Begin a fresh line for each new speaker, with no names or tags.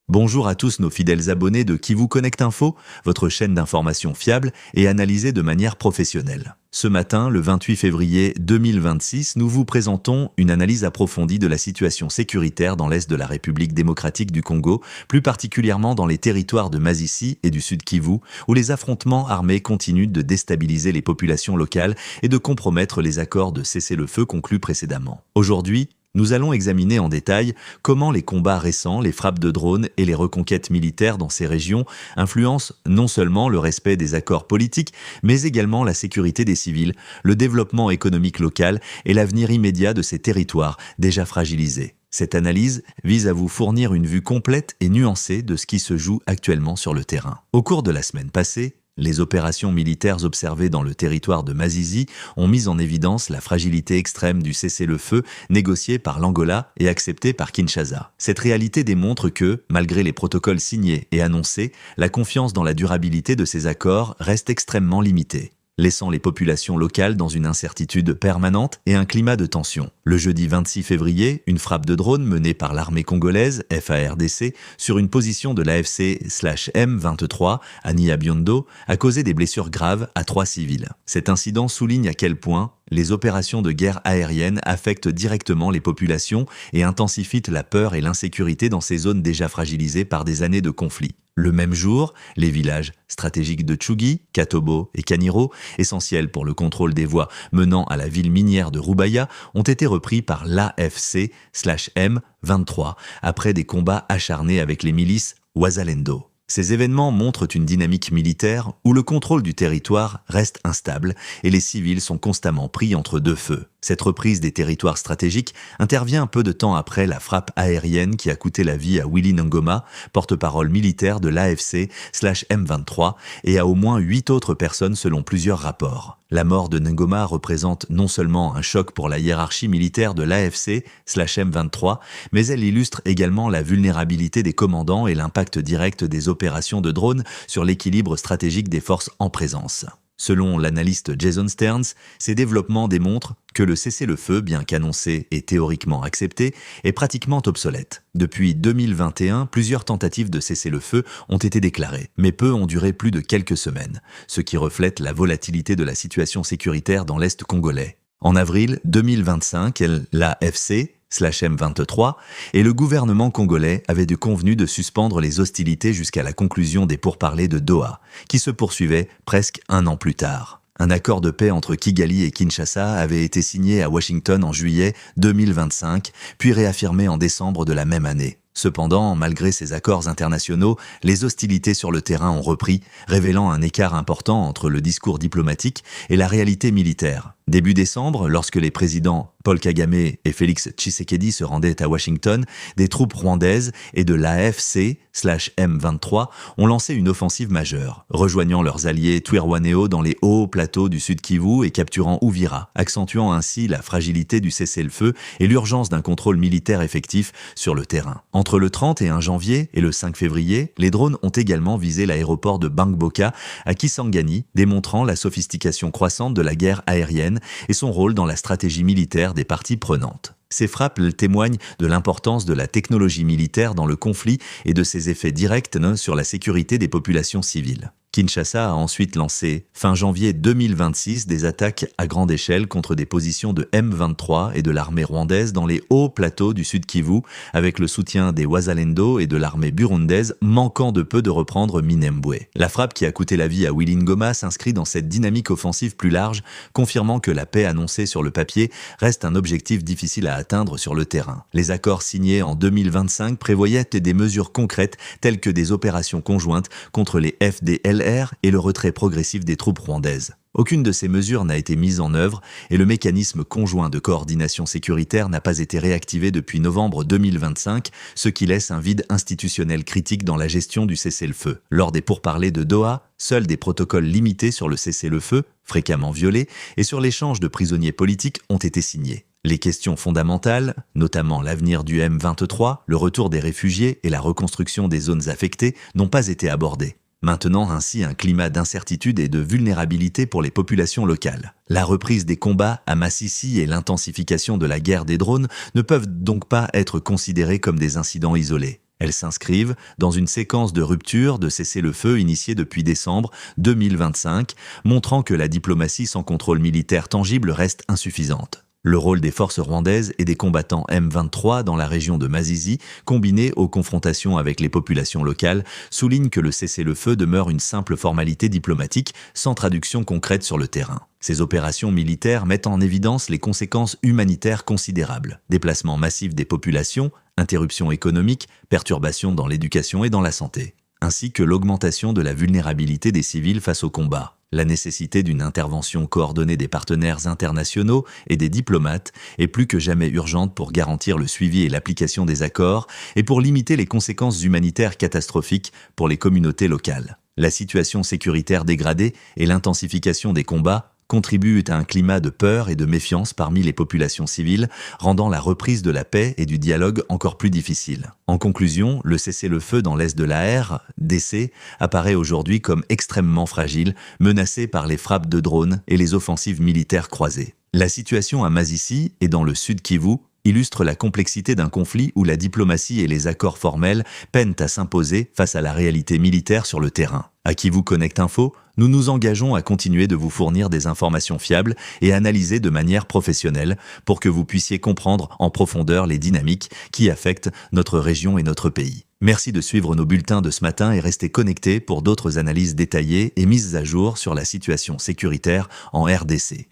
Bonjour à tous nos fidèles abonnés de Qui vous connecte info, votre chaîne d'information fiable et analysée de manière professionnelle. Ce matin, le 28 février 2026, nous vous présentons une analyse approfondie de la situation sécuritaire dans l'est de la République démocratique du Congo, plus particulièrement dans les territoires de Masisi et du Sud Kivu, où les affrontements armés continuent de déstabiliser les populations locales et de compromettre les accords de cessez-le-feu conclus précédemment. Aujourd'hui, nous allons examiner en détail comment les combats récents, les frappes de drones et les reconquêtes militaires dans ces régions influencent non seulement le respect des accords politiques, mais également la sécurité des civils, le développement économique local et l'avenir immédiat de ces territoires déjà fragilisés. Cette analyse vise à vous fournir une vue complète et nuancée de ce qui se joue actuellement sur le terrain. Au cours de la semaine passée, les opérations militaires observées dans le territoire de Masisi ont mis en évidence la fragilité extrême du cessez-le-feu négocié par l'Angola et accepté par Kinshasa. Cette réalité démontre que, malgré les protocoles signés et annoncés, la confiance dans la durabilité de ces accords reste extrêmement limitée, laissant les populations locales dans une incertitude permanente et un climat de tension. Le jeudi 26 février, une frappe de drone menée par l'armée congolaise, FARDC, sur une position de l'AFC/M23 à Nyabiondo a causé des blessures graves à 3 civils. Cet incident souligne à quel point les opérations de guerre aérienne affectent directement les populations et intensifient la peur et l'insécurité dans ces zones déjà fragilisées par des années de conflits. Le même jour, les villages stratégiques de Tchougui, Katobo et Kaniro, essentiels pour le contrôle des voies menant à la ville minière de Rubaya, ont été repris par l'AFC/M23 après des combats acharnés avec les milices Wazalendo. Ces événements montrent une dynamique militaire où le contrôle du territoire reste instable et les civils sont constamment pris entre deux feux. Cette reprise des territoires stratégiques intervient un peu de temps après la frappe aérienne qui a coûté la vie à Willy Ngoma, porte-parole militaire de l'AFC/M23, et à au moins 8 autres personnes selon plusieurs rapports. La mort de Ngoma représente non seulement un choc pour la hiérarchie militaire de l'AFC/M23, mais elle illustre également la vulnérabilité des commandants et l'impact direct des opérations de drones sur l'équilibre stratégique des forces en présence. Selon l'analyste Jason Stearns, ces développements démontrent que le cessez-le-feu, bien qu'annoncé et théoriquement accepté, est pratiquement obsolète. Depuis 2021, plusieurs tentatives de cessez-le-feu ont été déclarées, mais peu ont duré plus de quelques semaines, ce qui reflète la volatilité de la situation sécuritaire dans l'Est congolais. En avril 2025, l'AFC/M23 et le gouvernement congolais avaient convenu de suspendre les hostilités jusqu'à la conclusion des pourparlers de Doha, qui se poursuivaient presque un an plus tard. Un accord de paix entre Kigali et Kinshasa avait été signé à Washington en juillet 2025, puis réaffirmé en décembre de la même année. Cependant, malgré ces accords internationaux, les hostilités sur le terrain ont repris, révélant un écart important entre le discours diplomatique et la réalité militaire. Début décembre, lorsque les présidents Paul Kagame et Félix Tshisekedi se rendaient à Washington, des troupes rwandaises et de l'AFC/M23 ont lancé une offensive majeure, rejoignant leurs alliés Twirwanéo dans les hauts plateaux du Sud Kivu et capturant Uvira, accentuant ainsi la fragilité du cessez-le-feu et l'urgence d'un contrôle militaire effectif sur le terrain. Entre le 31 janvier et le 5 février, les drones ont également visé l'aéroport de Bangboka à Kisangani, démontrant la sophistication croissante de la guerre aérienne et son rôle dans la stratégie militaire des parties prenantes. Ces frappes témoignent de l'importance de la technologie militaire dans le conflit et de ses effets directs sur la sécurité des populations civiles. Kinshasa a ensuite lancé, fin janvier 2026, des attaques à grande échelle contre des positions de M23 et de l'armée rwandaise dans les hauts plateaux du Sud Kivu, avec le soutien des Wazalendo et de l'armée burundaise, manquant de peu de reprendre Minembwe. La frappe qui a coûté la vie à Willy Ngoma s'inscrit dans cette dynamique offensive plus large, confirmant que la paix annoncée sur le papier reste un objectif difficile à atteindre sur le terrain. Les accords signés en 2025 prévoyaient des mesures concrètes telles que des opérations conjointes contre les FDLR et le retrait progressif des troupes rwandaises. Aucune de ces mesures n'a été mise en œuvre et le mécanisme conjoint de coordination sécuritaire n'a pas été réactivé depuis novembre 2025, ce qui laisse un vide institutionnel critique dans la gestion du cessez-le-feu. Lors des pourparlers de Doha, seuls des protocoles limités sur le cessez-le-feu, fréquemment violés, et sur l'échange de prisonniers politiques ont été signés. Les questions fondamentales, notamment l'avenir du M23, le retour des réfugiés et la reconstruction des zones affectées, n'ont pas été abordées. maintenant ainsi un climat d'incertitude et de vulnérabilité pour les populations locales. La reprise des combats à Massissi et l'intensification de la guerre des drones ne peuvent donc pas être considérées comme des incidents isolés. Elles s'inscrivent dans une séquence de rupture de cessez-le-feu initiée depuis décembre 2025, montrant que la diplomatie sans contrôle militaire tangible reste insuffisante. Le rôle des forces rwandaises et des combattants M23 dans la région de Masisi, combiné aux confrontations avec les populations locales, souligne que le cessez-le-feu demeure une simple formalité diplomatique sans traduction concrète sur le terrain. Ces opérations militaires mettent en évidence les conséquences humanitaires considérables. Déplacement massif des populations, interruptions économiques, perturbations dans l'éducation et dans la santé, ainsi que l'augmentation de la vulnérabilité des civils face au combat. La nécessité d'une intervention coordonnée des partenaires internationaux et des diplomates est plus que jamais urgente pour garantir le suivi et l'application des accords et pour limiter les conséquences humanitaires catastrophiques pour les communautés locales. La situation sécuritaire dégradée et l'intensification des combats contribuent à un climat de peur et de méfiance parmi les populations civiles, rendant la reprise de la paix et du dialogue encore plus difficile. En conclusion, le cessez-le-feu dans l'est de la RDC apparaît aujourd'hui comme extrêmement fragile, menacé par les frappes de drones et les offensives militaires croisées. La situation à Masisi et dans le sud Kivu illustre la complexité d'un conflit où la diplomatie et les accords formels peinent à s'imposer face à la réalité militaire sur le terrain. À Kivu Connect Info, nous nous engageons à continuer de vous fournir des informations fiables et analysées de manière professionnelle pour que vous puissiez comprendre en profondeur les dynamiques qui affectent notre région et notre pays. Merci de suivre nos bulletins de ce matin et restez connectés pour d'autres analyses détaillées et mises à jour sur la situation sécuritaire en RDC.